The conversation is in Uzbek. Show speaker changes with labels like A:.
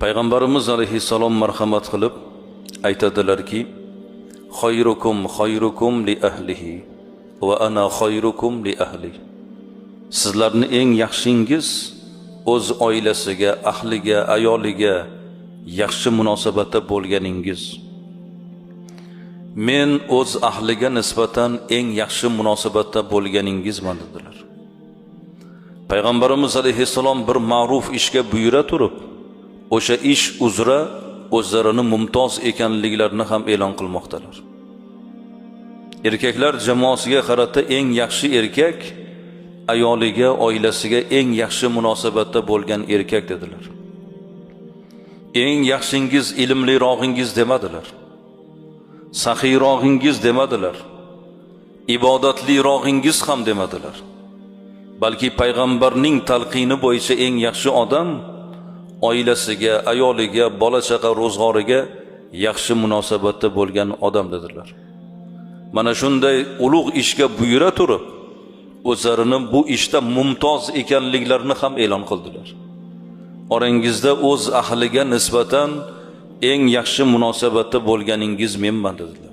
A: Payg'ambarimiz alayhissalom marhamat qilib aytadilarki, "Khayrukum khayrukum li ahlihi va ana khayrukum li ahli." Sizlarni eng yaxshingiz o'z oilasiga, ahliga, ayoliga yaxshi munosabatda bo'lganingiz. Men o'z ahliga nisbatan eng yaxshi munosabatda bo'lganingizman dedilar. Payg'ambarimiz alayhissalom bir ma'ruf ishga buyura turib, o'sha ish uzra o'zlarini mumtoz ekanliklarini ham e'lon qilmoqdalar. Erkaklar jamoasiga qarata eng yaxshi erkak ayoliga, oilasiga eng yaxshi munosabatda bo'lgan erkak dedilar. Eng yaxshingiz ilmlirog'ingiz demadilar. Saxiyrog'ingiz demadilar. Ibodatlirog'ingiz ham demadilar. Balki payg'ambarning talqini bo'yicha eng yaxshi odam oilasiga, ayoliga, bola chaqa ro'zg'origa yaxshi munosabatda bo'lgan odam dedilar. Mana shunday ulug' ishga buyura turib, o'zlarini bu ishda mumtoz ekanliklarini ham e'lon qildilar. Orangizda o'z ahliga nisbatan eng yaxshi munosabatda bo'lganingiz menman dedilar.